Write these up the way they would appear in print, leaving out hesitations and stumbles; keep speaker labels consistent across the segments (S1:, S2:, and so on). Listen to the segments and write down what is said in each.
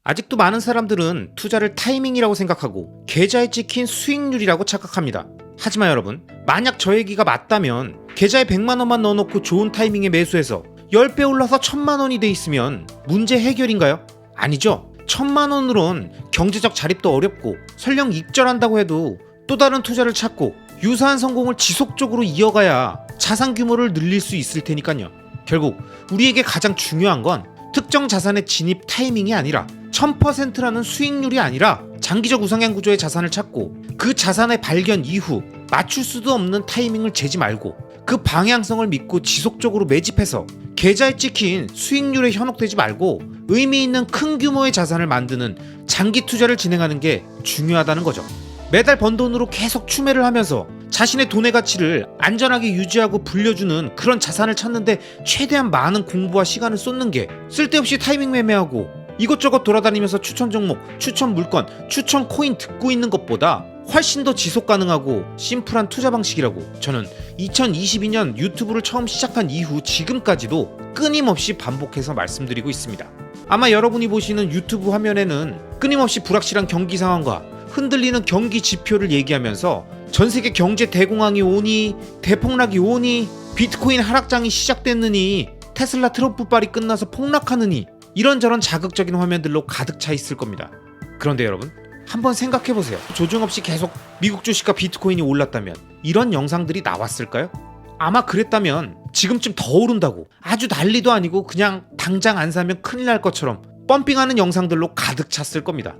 S1: 아직도 많은 사람들은 투자를 타이밍이라고 생각하고 계좌에 찍힌 수익률이라고 착각합니다. 하지만 여러분, 만약 저 얘기가 맞다면 계좌에 100만 원만 넣어놓고 좋은 타이밍에 매수해서 10배 올라서 1000만 원이 돼 있으면 문제 해결인가요? 아니죠. 1000만 원으론 경제적 자립도 어렵고 설령 익절한다고 해도 또 다른 투자를 찾고 유사한 성공을 지속적으로 이어가야 자산 규모를 늘릴 수 있을 테니까요. 결국 우리에게 가장 중요한 건 특정 자산의 진입 타이밍이 아니라 1000%라는 수익률이 아니라 장기적 우상향 구조의 자산을 찾고 그 자산의 발견 이후 맞출 수도 없는 타이밍을 재지 말고 그 방향성을 믿고 지속적으로 매집해서 계좌에 찍힌 수익률에 현혹되지 말고 의미 있는 큰 규모의 자산을 만드는 장기 투자를 진행하는 게 중요하다는 거죠. 매달 번 돈으로 계속 추매를 하면서 자신의 돈의 가치를 안전하게 유지하고 불려주는 그런 자산을 찾는데 최대한 많은 공부와 시간을 쏟는 게 쓸데없이 타이밍 매매하고 이것저것 돌아다니면서 추천 종목, 추천 물건, 추천 코인 듣고 있는 것보다 훨씬 더 지속 가능하고 심플한 투자 방식이라고 저는 2022년 유튜브를 처음 시작한 이후 지금까지도 끊임없이 반복해서 말씀드리고 있습니다. 아마 여러분이 보시는 유튜브 화면에는 끊임없이 불확실한 경기 상황과 흔들리는 경기 지표를 얘기하면서 전세계 경제 대공황이 오니, 대폭락이 오니, 비트코인 하락장이 시작됐느니, 테슬라 트럼프빨이 끝나서 폭락하느니 이런저런 자극적인 화면들로 가득 차 있을 겁니다. 그런데 여러분, 한번 생각해보세요. 조정 없이 계속 미국 주식과 비트코인이 올랐다면 이런 영상들이 나왔을까요? 아마 그랬다면 지금쯤 더 오른다고 아주 난리도 아니고 그냥 당장 안 사면 큰일 날 것처럼 펌핑하는 영상들로 가득 찼을 겁니다.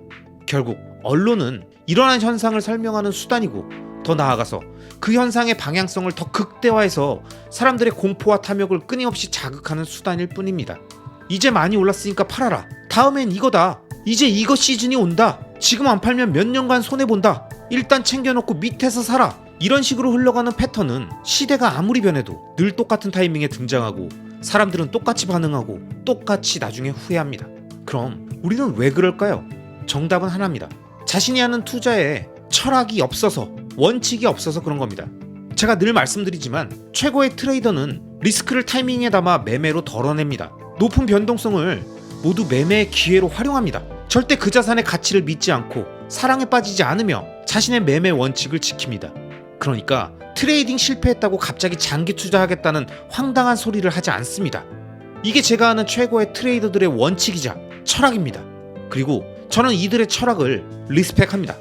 S1: 결국 언론은 일어난 현상을 설명하는 수단이고 더 나아가서 그 현상의 방향성을 더 극대화해서 사람들의 공포와 탐욕을 끊임없이 자극하는 수단일 뿐입니다. 이제 많이 올랐으니까 팔아라. 다음엔 이거다. 이제 이거 시즌이 온다. 지금 안 팔면 몇 년간 손해본다. 일단 챙겨놓고 밑에서 사라. 이런 식으로 흘러가는 패턴은 시대가 아무리 변해도 늘 똑같은 타이밍에 등장하고 사람들은 똑같이 반응하고 똑같이 나중에 후회합니다. 그럼 우리는 왜 그럴까요? 정답은 하나입니다. 자신이 하는 투자에 철학이 없어서, 원칙이 없어서 그런 겁니다. 제가 늘 말씀드리지만 최고의 트레이더는 리스크를 타이밍에 담아 매매로 덜어냅니다. 높은 변동성을 모두 매매의 기회로 활용합니다. 절대 그 자산의 가치를 믿지 않고 사랑에 빠지지 않으며 자신의 매매 원칙을 지킵니다. 그러니까 트레이딩 실패했다고 갑자기 장기 투자하겠다는 황당한 소리를 하지 않습니다. 이게 제가 아는 최고의 트레이더들의 원칙이자 철학입니다. 그리고 저는 이들의 철학을 리스펙합니다.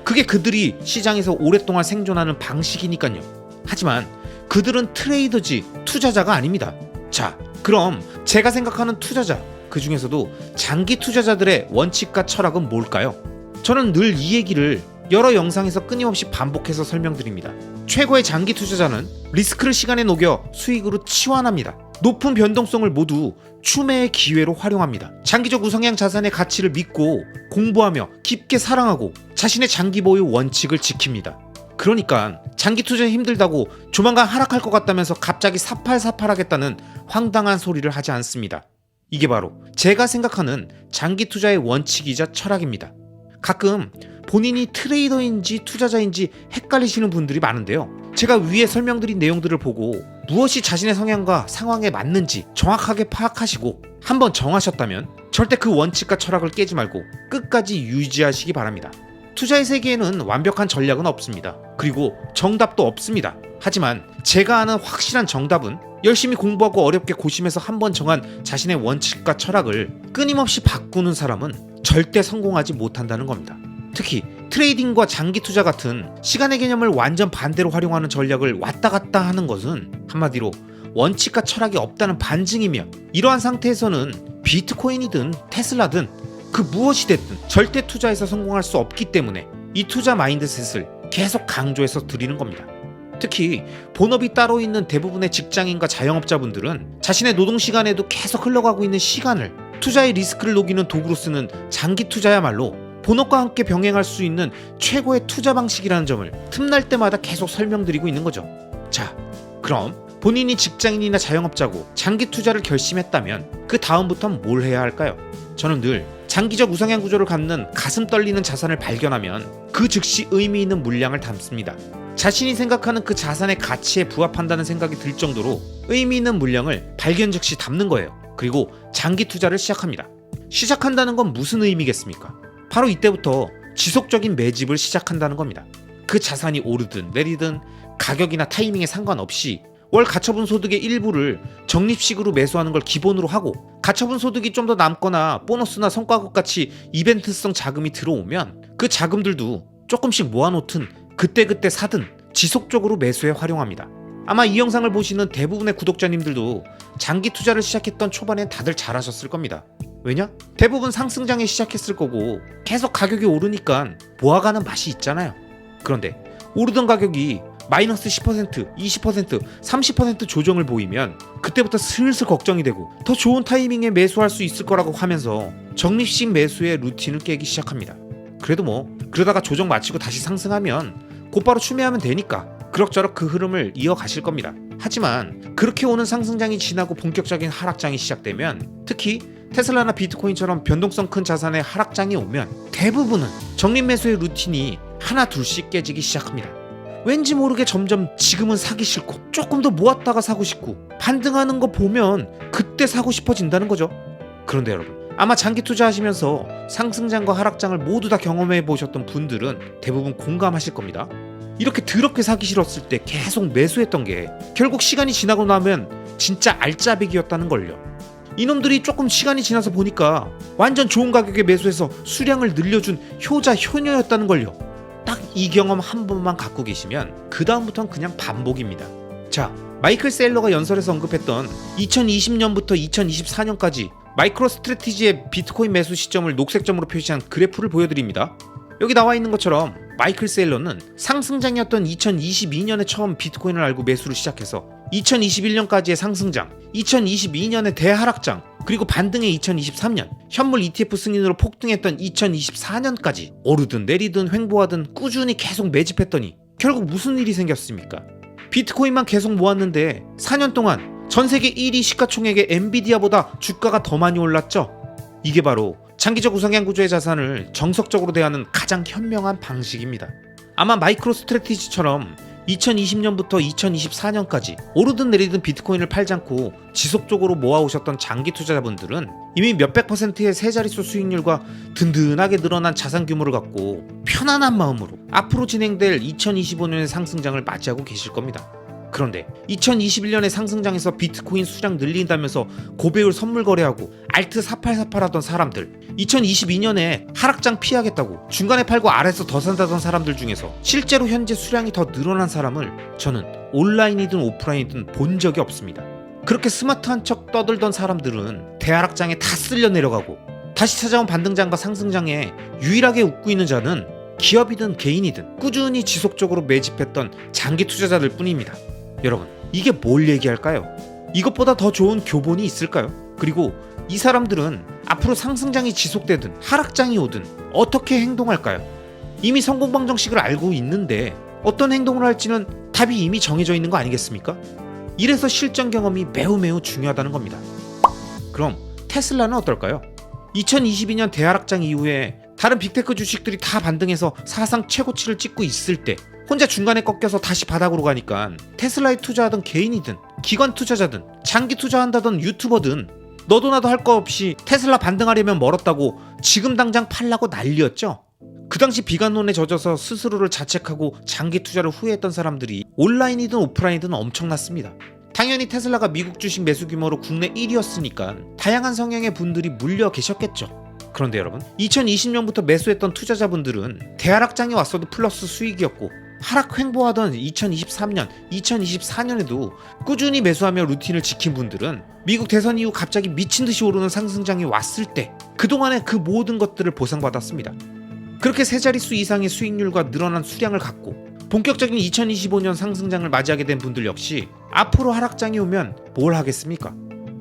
S1: 그게 그들이 시장에서 오랫동안 생존하는 방식이니까요. 하지만 그들은 트레이더지 투자자가 아닙니다. 자, 그럼 제가 생각하는 투자자, 그 중에서도 장기 투자자들의 원칙과 철학은 뭘까요? 저는 늘 이 얘기를 여러 영상에서 끊임없이 반복해서 설명드립니다. 최고의 장기 투자자는 리스크를 시간에 녹여 수익으로 치환합니다. 높은 변동성을 모두 추매의 기회로 활용합니다. 장기적 우상향 자산의 가치를 믿고 공부하며 깊게 사랑하고 자신의 장기 보유 원칙을 지킵니다. 그러니까 장기 투자 힘들다고 조만간 하락할 것 같다면서 갑자기 사팔사팔하겠다는 황당한 소리를 하지 않습니다. 이게 바로 제가 생각하는 장기 투자의 원칙이자 철학입니다. 가끔 본인이 트레이더인지 투자자인지 헷갈리시는 분들이 많은데요. 제가 위에 설명드린 내용들을 보고 무엇이 자신의 성향과 상황에 맞는지 정확하게 파악하시고 한번 정하셨다면 절대 그 원칙과 철학을 깨지 말고 끝까지 유지하시기 바랍니다. 투자의 세계에는 완벽한 전략은 없습니다. 그리고 정답도 없습니다. 하지만 제가 아는 확실한 정답은 열심히 공부하고 어렵게 고심해서 한번 정한 자신의 원칙과 철학을 끊임없이 바꾸는 사람은 절대 성공하지 못한다는 겁니다. 특히 트레이딩과 장기 투자 같은 시간의 개념을 완전 반대로 활용하는 전략을 왔다 갔다 하는 것은 한마디로 원칙과 철학이 없다는 반증이며 이러한 상태에서는 비트코인이든 테슬라든 그 무엇이 됐든 절대 투자에서 성공할 수 없기 때문에 이 투자 마인드셋을 계속 강조해서 드리는 겁니다. 특히 본업이 따로 있는 대부분의 직장인과 자영업자분들은 자신의 노동시간에도 계속 흘러가고 있는 시간을 투자의 리스크를 녹이는 도구로 쓰는 장기 투자야말로 본업과 함께 병행할 수 있는 최고의 투자 방식이라는 점을 틈날 때마다 계속 설명드리고 있는 거죠. 자, 그럼 본인이 직장인이나 자영업자고 장기 투자를 결심했다면 그 다음부터는 뭘 해야 할까요? 저는 늘 장기적 우상향 구조를 갖는 가슴 떨리는 자산을 발견하면 그 즉시 의미 있는 물량을 담습니다. 자신이 생각하는 그 자산의 가치에 부합한다는 생각이 들 정도로 의미 있는 물량을 발견 즉시 담는 거예요. 그리고 장기 투자를 시작합니다. 시작한다는 건 무슨 의미겠습니까? 바로 이때부터 지속적인 매집을 시작한다는 겁니다. 그 자산이 오르든 내리든 가격이나 타이밍에 상관없이 월 가처분 소득의 일부를 적립식으로 매수하는 걸 기본으로 하고, 가처분 소득이 좀 더 남거나 보너스나 성과급 같이 이벤트성 자금이 들어오면 그 자금들도 조금씩 모아놓든 그때그때 사든 지속적으로 매수에 활용합니다. 아마 이 영상을 보시는 대부분의 구독자님들도 장기 투자를 시작했던 초반엔 다들 잘하셨을 겁니다. 왜냐? 대부분 상승장에 시작했을 거고 계속 가격이 오르니까 모아가는 맛이 있잖아요. 그런데 오르던 가격이 마이너스 10%, 20%, 30% 조정을 보이면 그때부터 슬슬 걱정이 되고 더 좋은 타이밍에 매수할 수 있을 거라고 하면서 적립식 매수의 루틴을 깨기 시작합니다. 그래도 그러다가 조정 마치고 다시 상승하면 곧바로 추매하면 되니까 그럭저럭 그 흐름을 이어가실 겁니다. 하지만 그렇게 오는 상승장이 지나고 본격적인 하락장이 시작되면, 특히 테슬라나 비트코인처럼 변동성 큰 자산의 하락장이 오면 대부분은 적립 매수의 루틴이 하나 둘씩 깨지기 시작합니다. 왠지 모르게 점점 지금은 사기 싫고 조금 더 모았다가 사고 싶고 반등하는 거 보면 그때 사고 싶어진다는 거죠. 그런데 여러분, 아마 장기 투자하시면서 상승장과 하락장을 모두 다 경험해 보셨던 분들은 대부분 공감하실 겁니다. 이렇게 더럽게 사기 싫었을 때 계속 매수했던 게 결국 시간이 지나고 나면 진짜 알짜배기였다는 걸요. 이놈들이 조금 시간이 지나서 보니까 완전 좋은 가격에 매수해서 수량을 늘려준 효자 효녀였다는 걸요. 딱 이 경험 한 번만 갖고 계시면 그 다음부터는 그냥 반복입니다. 자, 마이클 셀러가 연설에서 언급했던 2020년부터 2024년까지 마이크로 스트래티지의 비트코인 매수 시점을 녹색점으로 표시한 그래프를 보여드립니다. 여기 나와 있는 것처럼 마이클 셀러는 상승장이었던 2022년에 처음 비트코인을 알고 매수를 시작해서 2021년까지의 상승장, 2022년의 대하락장, 그리고 반등의 2023년, 현물 ETF 승인으로 폭등했던 2024년까지 오르든 내리든 횡보하든 꾸준히 계속 매집했더니 결국 무슨 일이 생겼습니까? 비트코인만 계속 모았는데 4년 동안 전 세계 1위 시가총액의 엔비디아보다 주가가 더 많이 올랐죠? 이게 바로 장기적 우상향 구조의 자산을 정석적으로 대하는 가장 현명한 방식입니다. 아마 마이크로 스트래티지처럼 2020년부터 2024년까지 오르든 내리든 비트코인을 팔지 않고 지속적으로 모아오셨던 장기 투자자분들은 이미 몇백 %의 세 자릿수 수익률과 든든하게 늘어난 자산 규모를 갖고 편안한 마음으로 앞으로 진행될 2025년의 상승장을 맞이하고 계실 겁니다. 그런데 2021년의 상승장에서 비트코인 수량 늘린다면서 고배율 선물 거래하고 알트 4848 하던 사람들, 2022년에 하락장 피하겠다고 중간에 팔고 아래서 더 산다던 사람들 중에서 실제로 현재 수량이 더 늘어난 사람을 저는 온라인이든 오프라인이든 본 적이 없습니다. 그렇게 스마트한 척 떠들던 사람들은 대하락장에 다 쓸려 내려가고 다시 찾아온 반등장과 상승장에 유일하게 웃고 있는 자는 기업이든 개인이든 꾸준히 지속적으로 매집했던 장기 투자자들 뿐입니다. 여러분, 이게 뭘 얘기할까요? 이것보다 더 좋은 교본이 있을까요? 그리고 이 사람들은 앞으로 상승장이 지속되든 하락장이 오든 어떻게 행동할까요? 이미 성공 방정식을 알고 있는데 어떤 행동을 할지는 답이 이미 정해져 있는 거 아니겠습니까? 이래서 실전 경험이 매우 중요하다는 겁니다. 그럼 테슬라는 어떨까요? 2022년 대하락장 이후에 다른 빅테크 주식들이 다 반등해서 사상 최고치를 찍고 있을 때 혼자 중간에 꺾여서 다시 바닥으로 가니까 테슬라에 투자하던 개인이든 기관 투자자든 장기 투자한다던 유튜버든 너도 나도 할 거 없이 테슬라 반등하려면 멀었다고 지금 당장 팔라고 난리였죠. 그 당시 비관론에 젖어서 스스로를 자책하고 장기 투자를 후회했던 사람들이 온라인이든 오프라인이든 엄청났습니다. 당연히 테슬라가 미국 주식 매수 규모로 국내 1위였으니까 다양한 성향의 분들이 물려 계셨겠죠. 그런데 여러분, 2020년부터 매수했던 투자자분들은 대하락장이 왔어도 플러스 수익이었고 하락 횡보하던 2023년, 2024년에도 꾸준히 매수하며 루틴을 지킨 분들은 미국 대선 이후 갑자기 미친듯이 오르는 상승장이 왔을 때 그동안의 그 모든 것들을 보상받았습니다. 그렇게 세 자릿수 이상의 수익률과 늘어난 수량을 갖고 본격적인 2025년 상승장을 맞이하게 된 분들 역시 앞으로 하락장이 오면 뭘 하겠습니까?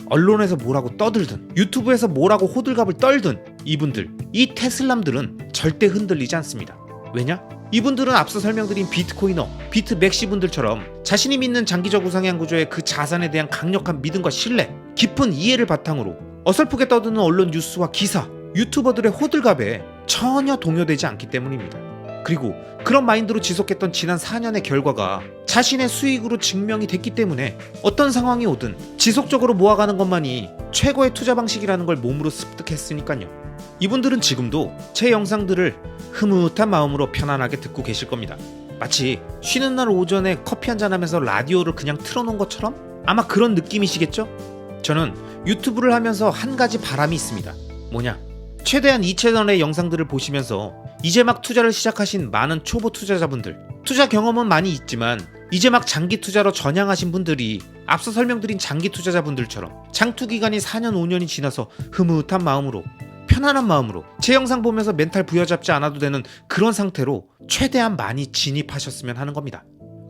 S1: 언론에서 뭐라고 떠들든 유튜브에서 뭐라고 호들갑을 떨든 이분들, 이 테슬람들은 절대 흔들리지 않습니다. 왜냐? 이분들은 앞서 설명드린 비트코이너, 비트맥시 분들처럼 자신이 믿는 장기적 우상향 구조의 그 자산에 대한 강력한 믿음과 신뢰, 깊은 이해를 바탕으로 어설프게 떠드는 언론 뉴스와 기사, 유튜버들의 호들갑에 전혀 동요되지 않기 때문입니다. 그리고 그런 마인드로 지속했던 지난 4년의 결과가 자신의 수익으로 증명이 됐기 때문에 어떤 상황이 오든 지속적으로 모아가는 것만이 최고의 투자 방식이라는 걸 몸으로 습득했으니까요. 이분들은 지금도 제 영상들을 흐뭇한 마음으로 편안하게 듣고 계실 겁니다. 마치 쉬는 날 오전에 커피 한잔 하면서 라디오를 그냥 틀어놓은 것처럼 아마 그런 느낌이시겠죠? 저는 유튜브를 하면서 한 가지 바람이 있습니다. 뭐냐? 최대한 이 채널의 영상들을 보시면서 이제 막 투자를 시작하신 많은 초보 투자자분들, 투자 경험은 많이 있지만 이제 막 장기 투자로 전향하신 분들이 앞서 설명드린 장기 투자자분들처럼 장투 기간이 4년 5년이 지나서 흐뭇한 마음으로, 편안한 마음으로 제 영상 보면서 멘탈 부여잡지 않아도 되는 그런 상태로 최대한 많이 진입하셨으면 하는 겁니다.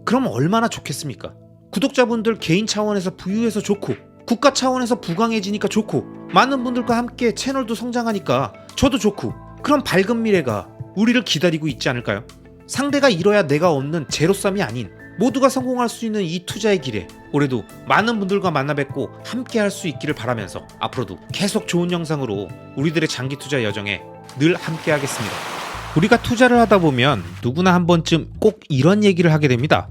S1: 그럼 얼마나 좋겠습니까? 구독자분들 개인 차원에서 부유해서 좋고, 국가 차원에서 부강해지니까 좋고, 많은 분들과 함께 채널도 성장하니까 저도 좋고, 그런 밝은 미래가 우리를 기다리고 있지 않을까요? 상대가 잃어야 내가 얻는 제로섬이 아닌 모두가 성공할 수 있는 이 투자의 길에 올해도 많은 분들과 만나 뵙고 함께 할 수 있기를 바라면서 앞으로도 계속 좋은 영상으로 우리들의 장기 투자 여정에 늘 함께 하겠습니다. 우리가 투자를 하다 보면 누구나 한 번쯤 꼭 이런 얘기를 하게 됩니다.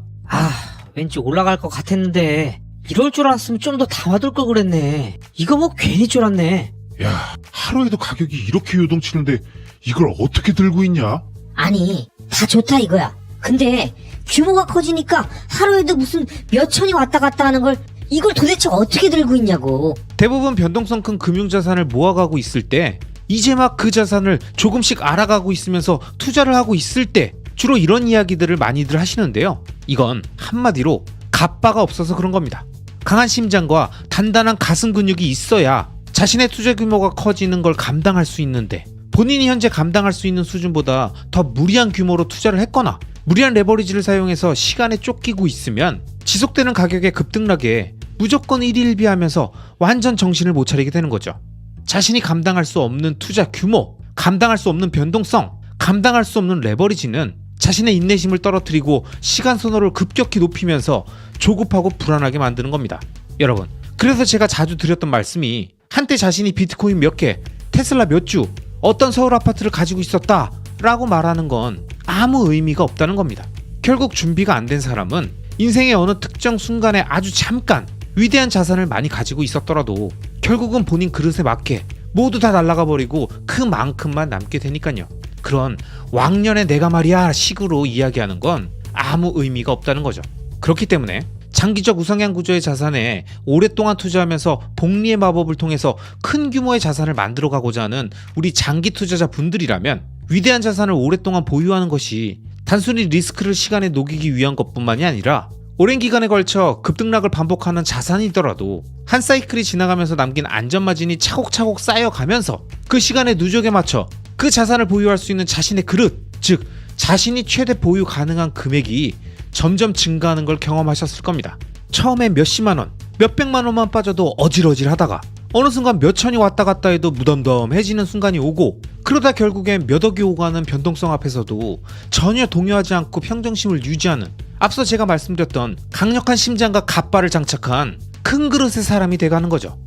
S2: 왠지 올라갈 것 같았는데 이럴 줄 알았으면 좀 더 담아둘 걸 그랬네. 이거 뭐 괜히 쫄았네.
S3: 야, 하루에도 가격이 이렇게 요동치는데 이걸 어떻게 들고 있냐?
S4: 아니, 다 좋다 이거야. 근데 규모가 커지니까 하루에도 무슨 몇 천이 왔다 갔다 하는 걸 이걸 도대체 어떻게 들고 있냐고.
S1: 대부분 변동성 큰 금융자산을 모아가고 있을 때, 이제 막 그 자산을 조금씩 알아가고 있으면서 투자를 하고 있을 때 주로 이런 이야기들을 많이들 하시는데요. 이건 한마디로 갑바가 없어서 그런 겁니다. 강한 심장과 단단한 가슴 근육이 있어야 자신의 투자 규모가 커지는 걸 감당할 수 있는데, 본인이 현재 감당할 수 있는 수준보다 더 무리한 규모로 투자를 했거나 무리한 레버리지를 사용해서 시간에 쫓기고 있으면 지속되는 가격의 급등락에 무조건 일일비하면서 완전 정신을 못 차리게 되는 거죠. 자신이 감당할 수 없는 투자 규모, 감당할 수 없는 변동성, 감당할 수 없는 레버리지는 자신의 인내심을 떨어뜨리고 시간 선호를 급격히 높이면서 조급하고 불안하게 만드는 겁니다. 여러분, 그래서 제가 자주 드렸던 말씀이 한때 자신이 비트코인 몇 개, 테슬라 몇 주, 어떤 서울 아파트를 가지고 있었다 라고 말하는 건 아무 의미가 없다는 겁니다. 결국 준비가 안 된 사람은 인생의 어느 특정 순간에 아주 잠깐 위대한 자산을 많이 가지고 있었더라도 결국은 본인 그릇에 맞게 모두 다 날아가 버리고 그만큼만 남게 되니까요. 그런 왕년의 내가 말이야 식으로 이야기하는 건 아무 의미가 없다는 거죠. 그렇기 때문에 장기적 우상향 구조의 자산에 오랫동안 투자하면서 복리의 마법을 통해서 큰 규모의 자산을 만들어가고자 하는 우리 장기 투자자 분들이라면 위대한 자산을 오랫동안 보유하는 것이 단순히 리스크를 시간에 녹이기 위한 것뿐만이 아니라 오랜 기간에 걸쳐 급등락을 반복하는 자산이더라도 한 사이클이 지나가면서 남긴 안전마진이 차곡차곡 쌓여가면서 그 시간의 누적에 맞춰 그 자산을 보유할 수 있는 자신의 그릇, 즉 자신이 최대 보유 가능한 금액이 점점 증가하는 걸 경험하셨을 겁니다. 처음에 몇십만 원, 몇백만 원만 빠져도 어질어질하다가 어느 순간 몇천이 왔다 갔다 해도 무덤덤해지는 순간이 오고, 그러다 결국엔 몇 억이 오가는 변동성 앞에서도 전혀 동요하지 않고 평정심을 유지하는, 앞서 제가 말씀드렸던 강력한 심장과 갑바를 장착한 큰 그릇의 사람이 돼가는 거죠.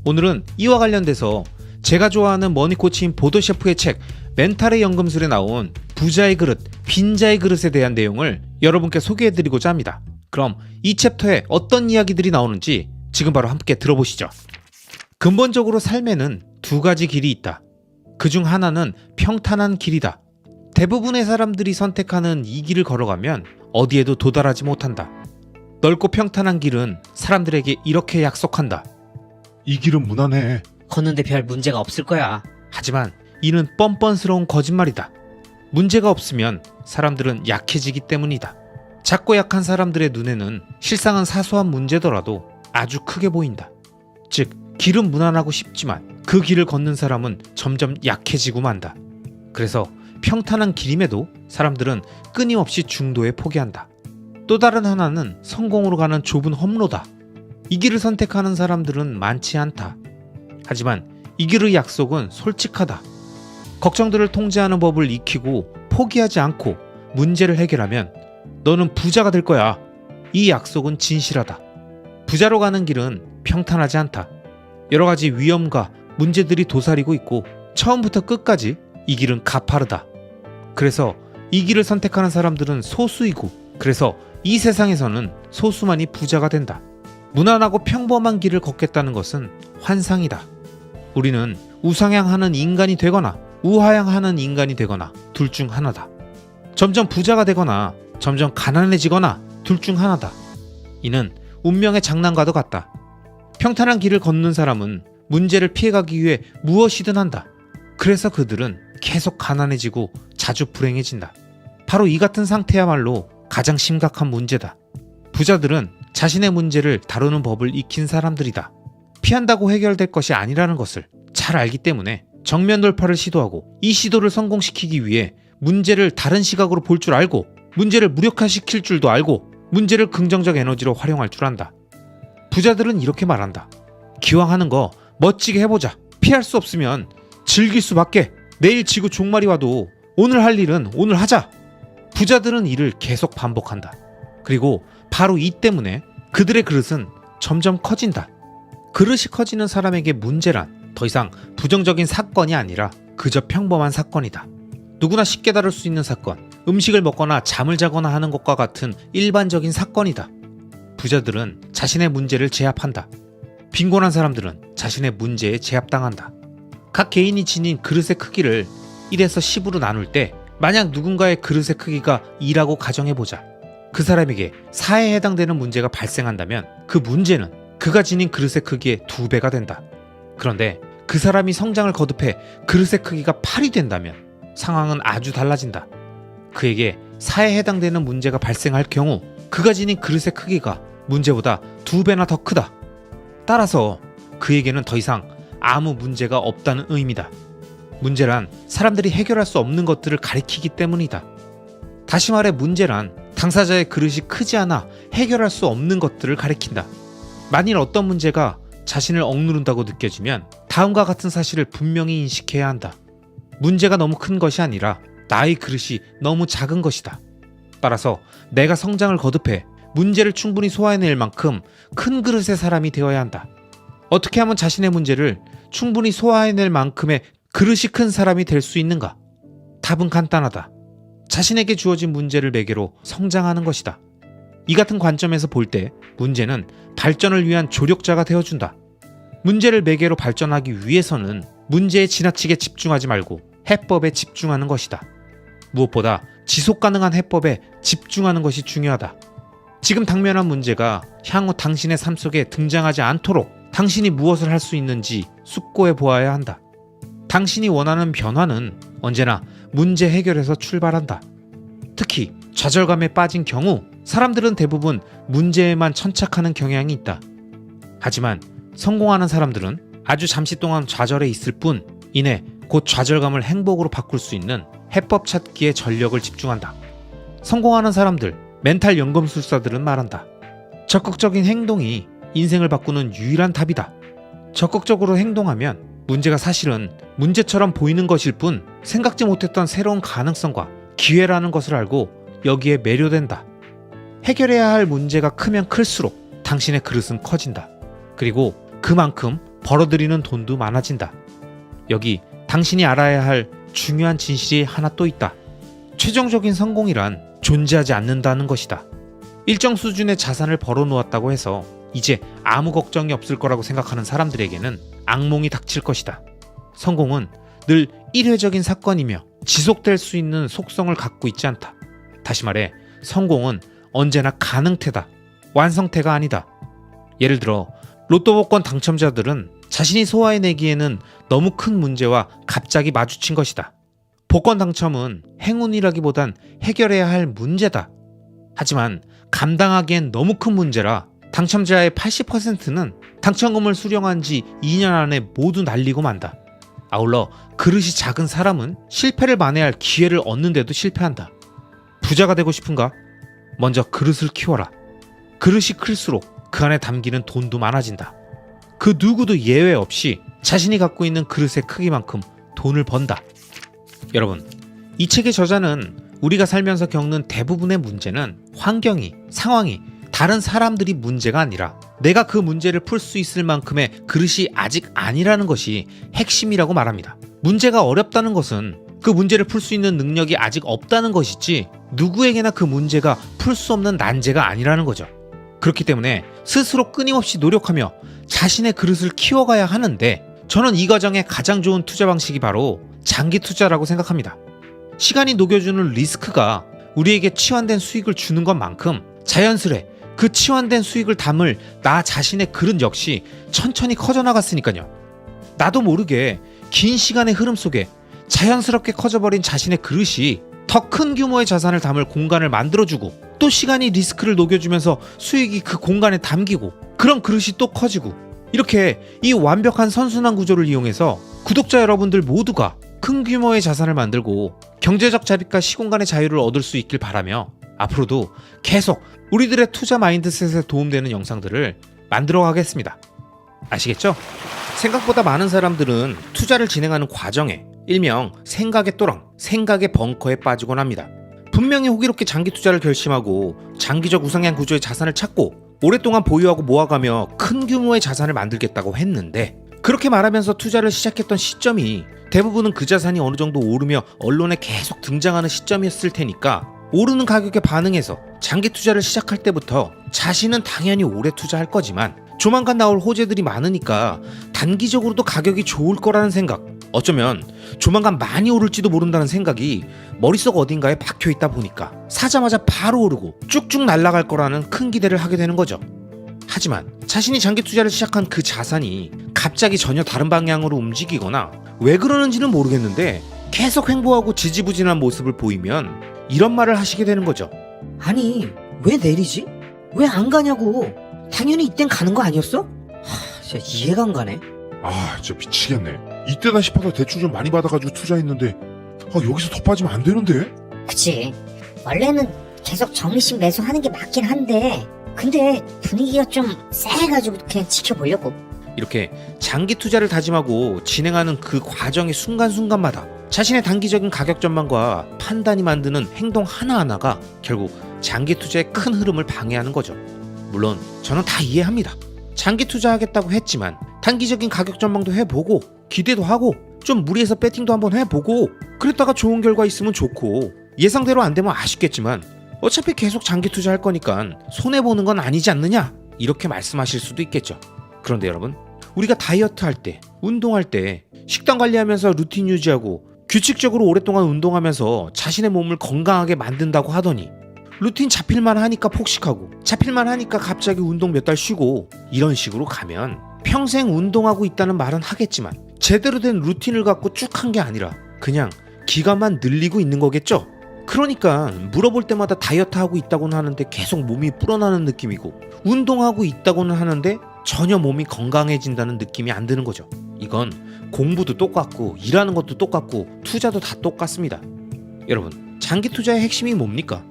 S1: 오늘은 이와 관련돼서 제가 좋아하는 머니코치인 보도 셰프의 책 멘탈의 연금술에 나온 부자의 그릇, 빈자의 그릇에 대한 내용을 여러분께 소개해드리고자 합니다. 그럼 이 챕터에 어떤 이야기들이 나오는지 지금 바로 함께 들어보시죠. 근본적으로 삶에는 두 가지 길이 있다. 그중 하나는 평탄한 길이다. 대부분의 사람들이 선택하는 이 길을 걸어가면 어디에도 도달하지 못한다. 넓고 평탄한 길은 사람들에게 이렇게 약속한다.
S3: 이 길은 무난해.
S2: 걷는데 별 문제가 없을 거야.
S1: 하지만 이는 뻔뻔스러운 거짓말이다. 문제가 없으면 사람들은 약해지기 때문이다. 작고 약한 사람들의 눈에는 실상은 사소한 문제더라도 아주 크게 보인다. 즉, 길은 무난하고 쉽지만 그 길을 걷는 사람은 점점 약해지고 만다. 그래서 평탄한 길임에도 사람들은 끊임없이 중도에 포기한다. 또 다른 하나는 성공으로 가는 좁은 험로다. 이 길을 선택하는 사람들은 많지 않다. 하지만 이 길의 약속은 솔직하다. 걱정들을 통제하는 법을 익히고 포기하지 않고 문제를 해결하면 너는 부자가 될 거야. 이 약속은 진실하다. 부자로 가는 길은 평탄하지 않다. 여러 가지 위험과 문제들이 도사리고 있고 처음부터 끝까지 이 길은 가파르다. 그래서 이 길을 선택하는 사람들은 소수이고, 그래서 이 세상에서는 소수만이 부자가 된다. 무난하고 평범한 길을 걷겠다는 것은 환상이다. 우리는 우상향하는 인간이 되거나 우하향하는 인간이 되거나 둘 중 하나다. 점점 부자가 되거나 점점 가난해지거나 둘 중 하나다. 이는 운명의 장난과도 같다. 평탄한 길을 걷는 사람은 문제를 피해가기 위해 무엇이든 한다. 그래서 그들은 계속 가난해지고 자주 불행해진다. 바로 이 같은 상태야말로 가장 심각한 문제다. 부자들은 자신의 문제를 다루는 법을 익힌 사람들이다. 피한다고 해결될 것이 아니라는 것을 잘 알기 때문에 정면 돌파를 시도하고, 이 시도를 성공시키기 위해 문제를 다른 시각으로 볼 줄 알고, 문제를 무력화시킬 줄도 알고, 문제를 긍정적 에너지로 활용할 줄 안다. 부자들은 이렇게 말한다. 기왕 하는 거 멋지게 해보자. 피할 수 없으면 즐길 수밖에. 내일 지구 종말이 와도 오늘 할 일은 오늘 하자. 부자들은 이를 계속 반복한다. 그리고 바로 이 때문에 그들의 그릇은 점점 커진다. 그릇이 커지는 사람에게 문제란 더 이상 부정적인 사건이 아니라 그저 평범한 사건이다. 누구나 쉽게 다룰 수 있는 사건, 음식을 먹거나 잠을 자거나 하는 것과 같은 일반적인 사건이다. 부자들은 자신의 문제를 제압한다. 빈곤한 사람들은 자신의 문제에 제압당한다. 각 개인이 지닌 그릇의 크기를 1에서 10으로 나눌 때, 만약 누군가의 그릇의 크기가 2라고 가정해보자. 그 사람에게 4에 해당되는 문제가 발생한다면 그 문제는 그가 지닌 그릇의 크기의 2배가 된다. 그런데 그 사람이 성장을 거듭해 그릇의 크기가 8이 된다면 상황은 아주 달라진다. 그에게 4에 해당되는 문제가 발생할 경우 그가 지닌 그릇의 크기가 문제보다 2배나 더 크다. 따라서 그에게는 더 이상 아무 문제가 없다는 의미다. 문제란 사람들이 해결할 수 없는 것들을 가리키기 때문이다. 다시 말해 문제란 당사자의 그릇이 크지 않아 해결할 수 없는 것들을 가리킨다. 만일 어떤 문제가 자신을 억누른다고 느껴지면 다음과 같은 사실을 분명히 인식해야 한다. 문제가 너무 큰 것이 아니라 나의 그릇이 너무 작은 것이다. 따라서 내가 성장을 거듭해 문제를 충분히 소화해낼 만큼 큰 그릇의 사람이 되어야 한다. 어떻게 하면 자신의 문제를 충분히 소화해낼 만큼의 그릇이 큰 사람이 될 수 있는가? 답은 간단하다. 자신에게 주어진 문제를 매개로 성장하는 것이다. 이 같은 관점에서 볼 때 문제는 발전을 위한 조력자가 되어준다. 문제를 매개로 발전하기 위해서는 문제에 지나치게 집중하지 말고 해법에 집중하는 것이다. 무엇보다 지속 가능한 해법에 집중하는 것이 중요하다. 지금 당면한 문제가 향후 당신의 삶 속에 등장하지 않도록 당신이 무엇을 할 수 있는지 숙고해 보아야 한다. 당신이 원하는 변화는 언제나 문제 해결에서 출발한다. 특히 좌절감에 빠진 경우 사람들은 대부분 문제에만 천착하는 경향이 있다. 하지만 성공하는 사람들은 아주 잠시 동안 좌절해 있을 뿐 이내 곧 좌절감을 행복으로 바꿀 수 있는 해법 찾기에 전력을 집중한다. 성공하는 사람들, 멘탈 연금술사들은 말한다. 적극적인 행동이 인생을 바꾸는 유일한 답이다. 적극적으로 행동하면 문제가 사실은 문제처럼 보이는 것일 뿐 생각지 못했던 새로운 가능성과 기회라는 것을 알고 여기에 매료된다. 해결해야 할 문제가 크면 클수록 당신의 그릇은 커진다. 그리고 그만큼 벌어들이는 돈도 많아진다. 여기 당신이 알아야 할 중요한 진실이 하나 또 있다. 최종적인 성공이란 존재하지 않는다는 것이다. 일정 수준의 자산을 벌어놓았다고 해서 이제 아무 걱정이 없을 거라고 생각하는 사람들에게는 악몽이 닥칠 것이다. 성공은 늘 일회적인 사건이며 지속될 수 있는 속성을 갖고 있지 않다. 다시 말해 성공은 언제나 가능태다. 완성태가 아니다. 예를 들어 로또 복권 당첨자들은 자신이 소화해내기에는 너무 큰 문제와 갑자기 마주친 것이다. 복권 당첨은 행운이라기보단 해결해야 할 문제다. 하지만 감당하기엔 너무 큰 문제라 당첨자의 80%는 당첨금을 수령한 지 2년 안에 모두 날리고 만다. 아울러 그릇이 작은 사람은 실패를 만회할 기회를 얻는데도 실패한다. 부자가 되고 싶은가? 먼저 그릇을 키워라. 그릇이 클수록 그 안에 담기는 돈도 많아진다. 그 누구도 예외 없이 자신이 갖고 있는 그릇의 크기만큼 돈을 번다. 여러분, 이 책의 저자는 우리가 살면서 겪는 대부분의 문제는 환경이, 상황이, 다른 사람들이 문제가 아니라 내가 그 문제를 풀 수 있을 만큼의 그릇이 아직 아니라는 것이 핵심이라고 말합니다. 문제가 어렵다는 것은 그 문제를 풀 수 있는 능력이 아직 없다는 것이지 누구에게나 그 문제가 풀 수 없는 난제가 아니라는 거죠. 그렇기 때문에 스스로 끊임없이 노력하며 자신의 그릇을 키워가야 하는데 저는 이 과정에 가장 좋은 투자 방식이 바로 장기 투자라고 생각합니다. 시간이 녹여주는 리스크가 우리에게 치환된 수익을 주는 것만큼 자연스레 그 치환된 수익을 담을 나 자신의 그릇 역시 천천히 커져나갔으니까요. 나도 모르게 긴 시간의 흐름 속에 자연스럽게 커져버린 자신의 그릇이 더 큰 규모의 자산을 담을 공간을 만들어주고 또 시간이 리스크를 녹여주면서 수익이 그 공간에 담기고 그런 그릇이 또 커지고 이렇게 이 완벽한 선순환 구조를 이용해서 구독자 여러분들 모두가 큰 규모의 자산을 만들고 경제적 자립과 시공간의 자유를 얻을 수 있길 바라며 앞으로도 계속 우리들의 투자 마인드셋에 도움되는 영상들을 만들어 가겠습니다. 아시겠죠? 생각보다 많은 사람들은 투자를 진행하는 과정에 일명 생각의 또랑, 생각의 벙커에 빠지곤 합니다. 분명히 호기롭게 장기 투자를 결심하고 장기적 우상향 구조의 자산을 찾고 오랫동안 보유하고 모아가며 큰 규모의 자산을 만들겠다고 했는데 그렇게 말하면서 투자를 시작했던 시점이 대부분은 그 자산이 어느 정도 오르며 언론에 계속 등장하는 시점이었을 테니까 오르는 가격에 반응해서 장기 투자를 시작할 때부터 자신은 당연히 오래 투자할 거지만 조만간 나올 호재들이 많으니까 단기적으로도 가격이 좋을 거라는 생각, 어쩌면 조만간 많이 오를지도 모른다는 생각이 머릿속 어딘가에 박혀있다 보니까 사자마자 바로 오르고 쭉쭉 날아갈 거라는 큰 기대를 하게 되는 거죠. 하지만 자신이 장기 투자를 시작한 그 자산이 갑자기 전혀 다른 방향으로 움직이거나 왜 그러는지는 모르겠는데 계속 횡보하고 지지부진한 모습을 보이면 이런 말을 하시게 되는 거죠.
S2: 아니, 왜 내리지? 왜 안 가냐고. 당연히 이땐 가는 거 아니었어? 진짜 이해가 안 가네.
S3: 아, 진짜 미치겠네. 이때다 싶어서 대출 좀 많이 받아가지고 투자했는데 여기서 더 빠지면 안 되는데?
S4: 그치. 원래는 계속 적리식 매수하는 게 맞긴 한데 근데 분위기가 좀 쎄해가지고 그냥 지켜보려고.
S1: 이렇게 장기 투자를 다짐하고 진행하는 그 과정의 순간순간마다 자신의 단기적인 가격 전망과 판단이 만드는 행동 하나하나가 결국 장기 투자의 큰 흐름을 방해하는 거죠. 물론 저는 다 이해합니다. 장기 투자하겠다고 했지만 단기적인 가격 전망도 해보고 기대도 하고 좀 무리해서 배팅도 한번 해보고 그랬다가 좋은 결과 있으면 좋고 예상대로 안 되면 아쉽겠지만 어차피 계속 장기 투자할 거니까 손해보는 건 아니지 않느냐 이렇게 말씀하실 수도 있겠죠. 그런데 여러분, 우리가 다이어트 할 때, 운동할 때 식단 관리하면서 루틴 유지하고 규칙적으로 오랫동안 운동하면서 자신의 몸을 건강하게 만든다고 하더니 루틴 잡힐만 하니까 폭식하고 잡힐만 하니까 갑자기 운동 몇 달 쉬고 이런 식으로 가면 평생 운동하고 있다는 말은 하겠지만 제대로 된 루틴을 갖고 쭉 한 게 아니라 그냥 기간만 늘리고 있는 거겠죠. 그러니까 물어볼 때마다 다이어트하고 있다고는 하는데 계속 몸이 불어나는 느낌이고 운동하고 있다고는 하는데 전혀 몸이 건강해진다는 느낌이 안 드는 거죠. 이건 공부도 똑같고 일하는 것도 똑같고 투자도 다 똑같습니다. 여러분, 장기 투자의 핵심이 뭡니까?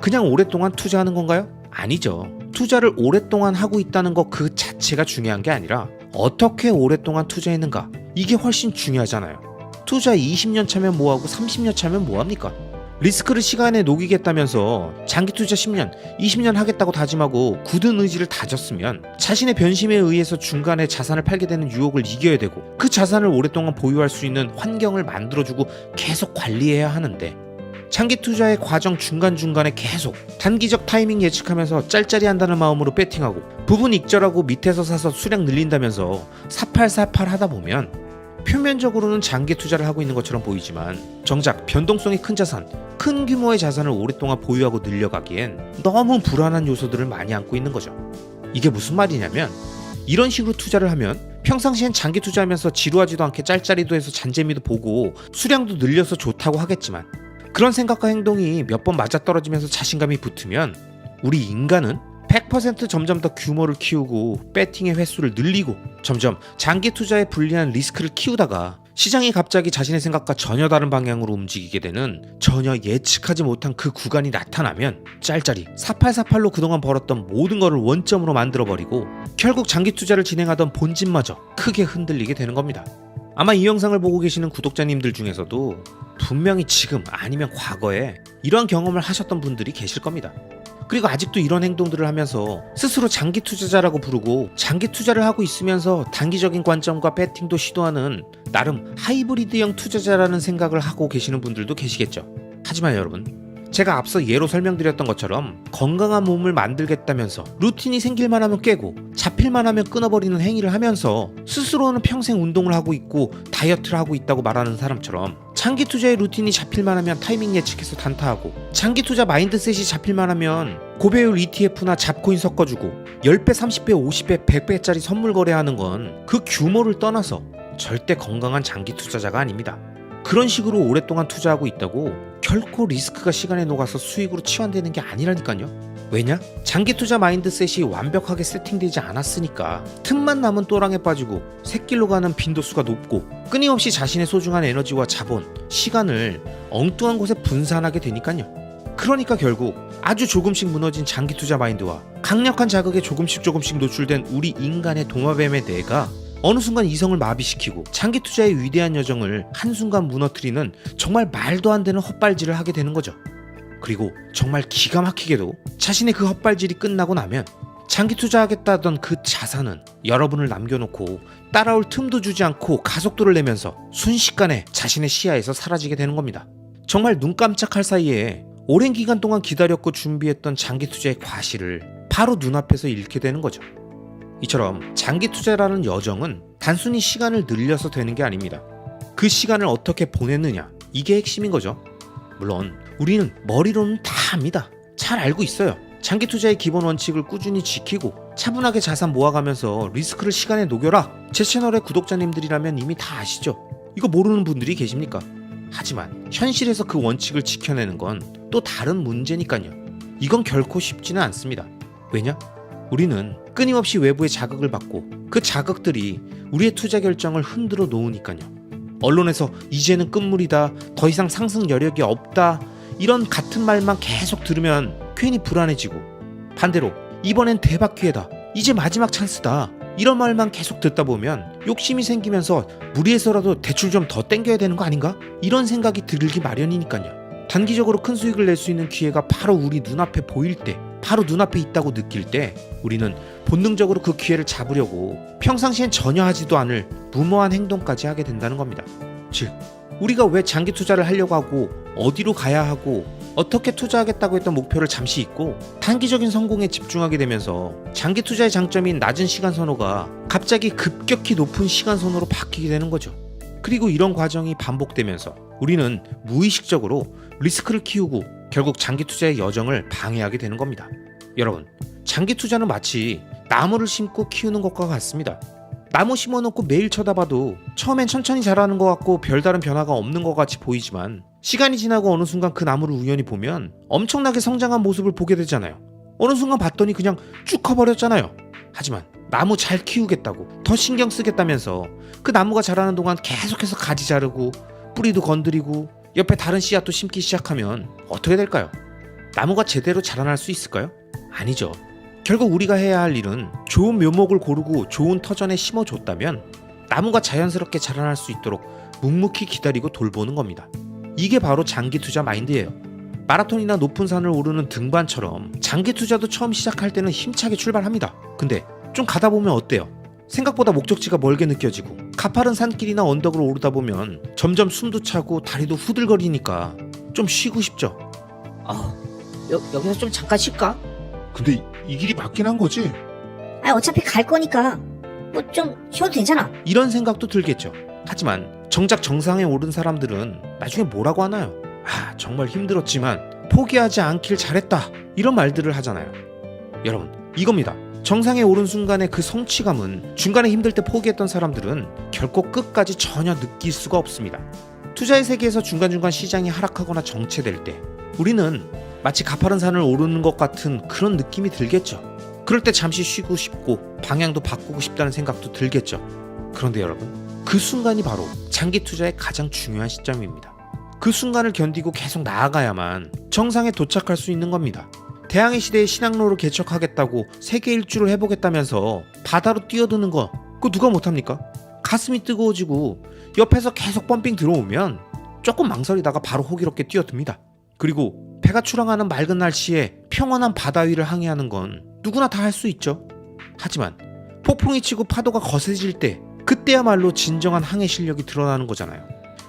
S1: 그냥 오랫동안 투자하는 건가요? 아니죠. 투자를 오랫동안 하고 있다는 것 그 자체가 중요한 게 아니라 어떻게 오랫동안 투자했는가, 이게 훨씬 중요하잖아요. 투자 20년 차면 뭐하고 30년 차면 뭐합니까? 리스크를 시간에 녹이겠다면서 장기 투자 10년, 20년 하겠다고 다짐하고 굳은 의지를 다졌으면 자신의 변심에 의해서 중간에 자산을 팔게 되는 유혹을 이겨야 되고 그 자산을 오랫동안 보유할 수 있는 환경을 만들어주고 계속 관리해야 하는데 장기 투자의 과정 중간중간에 계속 단기적 타이밍 예측하면서 짤짤이 한다는 마음으로 배팅하고 부분 익절하고 밑에서 사서 수량 늘린다면서 사팔사팔 하다 보면 표면적으로는 장기 투자를 하고 있는 것처럼 보이지만 정작 변동성이 큰 자산, 큰 규모의 자산을 오랫동안 보유하고 늘려가기엔 너무 불안한 요소들을 많이 안고 있는 거죠. 이게 무슨 말이냐면 이런 식으로 투자를 하면 평상시엔 장기 투자하면서 지루하지도 않게 짤짤이도 해서 잔재미도 보고 수량도 늘려서 좋다고 하겠지만 그런 생각과 행동이 몇 번 맞아떨어지면서 자신감이 붙으면 우리 인간은 100% 점점 더 규모를 키우고 배팅의 횟수를 늘리고 점점 장기 투자에 불리한 리스크를 키우다가 시장이 갑자기 자신의 생각과 전혀 다른 방향으로 움직이게 되는 전혀 예측하지 못한 그 구간이 나타나면 짤짤이 사팔사팔로 그동안 벌었던 모든 거를 원점으로 만들어버리고 결국 장기 투자를 진행하던 본질마저 크게 흔들리게 되는 겁니다. 아마 이 영상을 보고 계시는 구독자님들 중에서도 분명히 지금 아니면 과거에 이러한 경험을 하셨던 분들이 계실 겁니다. 그리고 아직도 이런 행동들을 하면서 스스로 장기 투자자라고 부르고 장기 투자를 하고 있으면서 단기적인 관점과 배팅도 시도하는 나름 하이브리드형 투자자라는 생각을 하고 계시는 분들도 계시겠죠. 하지만 여러분, 제가 앞서 예로 설명드렸던 것처럼 건강한 몸을 만들겠다면서 루틴이 생길만 하면 깨고 잡힐만 하면 끊어버리는 행위를 하면서 스스로는 평생 운동을 하고 있고 다이어트를 하고 있다고 말하는 사람처럼 장기 투자의 루틴이 잡힐만 하면 타이밍 예측해서 단타하고 장기 투자 마인드셋이 잡힐만 하면 고배율 ETF나 잡코인 섞어주고 10배, 30배, 50배, 100배짜리 선물 거래하는 건 그 규모를 떠나서 절대 건강한 장기 투자자가 아닙니다. 그런 식으로 오랫동안 투자하고 있다고 결코 리스크가 시간에 녹아서 수익으로 치환되는 게 아니라니까요. 왜냐? 장기 투자 마인드셋이 완벽하게 세팅되지 않았으니까 틈만 남은 또랑에 빠지고 샛길로 가는 빈도수가 높고 끊임없이 자신의 소중한 에너지와 자본, 시간을 엉뚱한 곳에 분산하게 되니까요. 그러니까 결국 아주 조금씩 무너진 장기 투자 마인드와 강력한 자극에 조금씩 노출된 우리 인간의 도마뱀의 뇌가 어느 순간 이성을 마비시키고 장기 투자의 위대한 여정을 한순간 무너뜨리는 정말 말도 안 되는 헛발질을 하게 되는 거죠. 그리고 정말 기가 막히게도 자신의 그 헛발질이 끝나고 나면 장기 투자하겠다던 그 자산은 여러분을 남겨놓고 따라올 틈도 주지 않고 가속도를 내면서 순식간에 자신의 시야에서 사라지게 되는 겁니다. 정말 눈 깜짝할 사이에 오랜 기간 동안 기다렸고 준비했던 장기 투자의 과실을 바로 눈앞에서 잃게 되는 거죠. 이처럼 장기 투자라는 여정은 단순히 시간을 늘려서 되는 게 아닙니다. 그 시간을 어떻게 보냈느냐, 이게 핵심인 거죠. 물론 우리는 머리로는 다 압니다. 잘 알고 있어요. 장기 투자의 기본 원칙을 꾸준히 지키고 차분하게 자산 모아가면서 리스크를 시간에 녹여라. 제 채널의 구독자님들이라면 이미 다 아시죠? 이거 모르는 분들이 계십니까? 하지만 현실에서 그 원칙을 지켜내는 건 또 다른 문제니까요. 이건 결코 쉽지는 않습니다. 왜냐? 우리는 끊임없이 외부의 자극을 받고 그 자극들이 우리의 투자 결정을 흔들어 놓으니까요. 언론에서 이제는 끝물이다, 더 이상 상승 여력이 없다, 이런 같은 말만 계속 들으면 괜히 불안해지고, 반대로 이번엔 대박 기회다, 이제 마지막 찬스다, 이런 말만 계속 듣다 보면 욕심이 생기면서 무리해서라도 대출 좀 더 땡겨야 되는 거 아닌가? 이런 생각이 들기 마련이니까요. 단기적으로 큰 수익을 낼 수 있는 기회가 바로 우리 눈앞에 보일 때, 바로 눈앞에 있다고 느낄 때 우리는 본능적으로 그 기회를 잡으려고 평상시엔 전혀 하지도 않을 무모한 행동까지 하게 된다는 겁니다. 즉, 우리가 왜 장기 투자를 하려고 하고 어디로 가야 하고 어떻게 투자하겠다고 했던 목표를 잠시 잊고 단기적인 성공에 집중하게 되면서 장기 투자의 장점인 낮은 시간 선호가 갑자기 급격히 높은 시간 선호로 바뀌게 되는 거죠. 그리고 이런 과정이 반복되면서 우리는 무의식적으로 리스크를 키우고 결국 장기 투자의 여정을 방해하게 되는 겁니다. 여러분, 장기 투자는 마치 나무를 심고 키우는 것과 같습니다. 나무 심어놓고 매일 쳐다봐도 처음엔 천천히 자라는 것 같고 별다른 변화가 없는 것 같이 보이지만 시간이 지나고 어느 순간 그 나무를 우연히 보면 엄청나게 성장한 모습을 보게 되잖아요. 어느 순간 봤더니 그냥 쭉 커버렸잖아요. 하지만 나무 잘 키우겠다고, 더 신경 쓰겠다면서 그 나무가 자라는 동안 계속해서 가지 자르고 뿌리도 건드리고 옆에 다른 씨앗도 심기 시작하면 어떻게 될까요? 나무가 제대로 자라날 수 있을까요? 아니죠. 결국 우리가 해야 할 일은 좋은 묘목을 고르고 좋은 터전에 심어줬다면 나무가 자연스럽게 자라날 수 있도록 묵묵히 기다리고 돌보는 겁니다. 이게 바로 장기 투자 마인드예요. 마라톤이나 높은 산을 오르는 등반처럼 장기 투자도 처음 시작할 때는 힘차게 출발합니다. 근데 좀 가다 보면 어때요? 생각보다 목적지가 멀게 느껴지고 가파른 산길이나 언덕을 오르다 보면 점점 숨도 차고 다리도 후들거리니까 좀 쉬고 싶죠.
S2: 여기서 좀 잠깐 쉴까?
S3: 근데 이 길이 맞긴 한 거지?
S4: 어차피 갈 거니까 뭐 좀 쉬어도 되잖아.
S1: 이런 생각도 들겠죠. 하지만 정작 정상에 오른 사람들은 나중에 뭐라고 하나요? 정말 힘들었지만 포기하지 않길 잘했다, 이런 말들을 하잖아요. 여러분, 이겁니다. 정상에 오른 순간의 그 성취감은 중간에 힘들 때 포기했던 사람들은 결코 끝까지 전혀 느낄 수가 없습니다. 투자의 세계에서 중간중간 시장이 하락하거나 정체될 때 우리는 마치 가파른 산을 오르는 것 같은 그런 느낌이 들겠죠. 그럴 때 잠시 쉬고 싶고 방향도 바꾸고 싶다는 생각도 들겠죠. 그런데 여러분, 그 순간이 바로 장기 투자의 가장 중요한 시점입니다. 그 순간을 견디고 계속 나아가야만 정상에 도착할 수 있는 겁니다. 대항해 시대의 신항로를 개척하겠다고 세계 일주를 해보겠다면서 바다로 뛰어드는 거, 그거 누가 못합니까? 가슴이 뜨거워지고 옆에서 계속 펌핑 들어오면 조금 망설이다가 바로 호기롭게 뛰어듭니다. 그리고 배가 출항하는 맑은 날씨에 평온한 바다 위를 항해하는 건 누구나 다 할 수 있죠. 하지만 폭풍이 치고 파도가 거세질 때 그때야말로 진정한 항해 실력이 드러나는 거잖아요.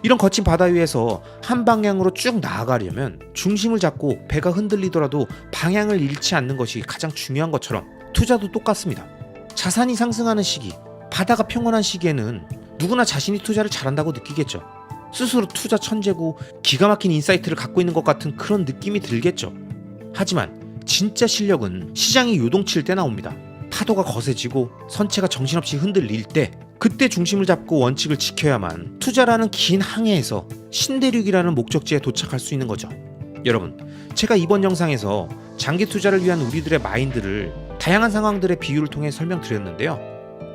S1: 이런 거친 바다 위에서 한 방향으로 쭉 나아가려면 중심을 잡고 배가 흔들리더라도 방향을 잃지 않는 것이 가장 중요한 것처럼 투자도 똑같습니다. 자산이 상승하는 시기, 바다가 평온한 시기에는 누구나 자신이 투자를 잘한다고 느끼겠죠. 스스로 투자 천재고 기가 막힌 인사이트를 갖고 있는 것 같은 그런 느낌이 들겠죠. 하지만 진짜 실력은 시장이 요동칠 때 나옵니다. 파도가 거세지고 선체가 정신없이 흔들릴 때 그때 중심을 잡고 원칙을 지켜야만 투자라는 긴 항해에서 신대륙이라는 목적지에 도착할 수 있는 거죠. 여러분, 제가 이번 영상에서 장기 투자를 위한 우리들의 마인드를 다양한 상황들의 비유를 통해 설명드렸는데요.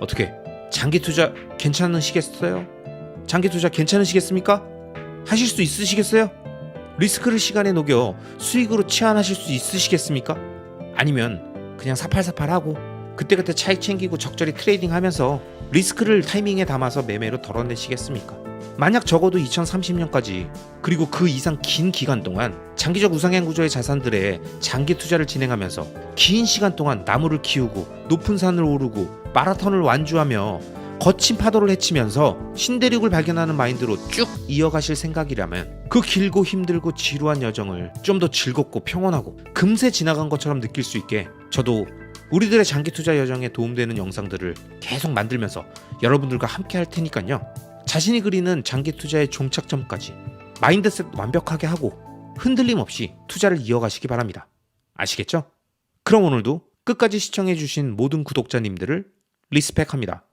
S1: 어떻게 장기 투자 괜찮으시겠어요? 장기 투자 괜찮으시겠습니까? 하실 수 있으시겠어요? 리스크를 시간에 녹여 수익으로 치환하실 수 있으시겠습니까? 아니면 그냥 사팔사팔하고 그때그때 차익 챙기고 적절히 트레이딩하면서 리스크를 타이밍에 담아서 매매로 덜어내시겠습니까? 만약 적어도 2030년까지 그리고 그 이상 긴 기간 동안 장기적 우상향 구조의 자산들에 장기 투자를 진행하면서 긴 시간 동안 나무를 키우고 높은 산을 오르고 마라톤을 완주하며 거친 파도를 헤치면서 신대륙을 발견하는 마인드로 쭉 이어가실 생각이라면 그 길고 힘들고 지루한 여정을 좀 더 즐겁고 평온하고 금세 지나간 것처럼 느낄 수 있게 저도 우리들의 장기 투자 여정에 도움되는 영상들을 계속 만들면서 여러분들과 함께 할 테니까요. 자신이 그리는 장기 투자의 종착점까지 마인드셋 완벽하게 하고 흔들림 없이 투자를 이어가시기 바랍니다. 아시겠죠? 그럼 오늘도 끝까지 시청해주신 모든 구독자님들을 리스펙합니다.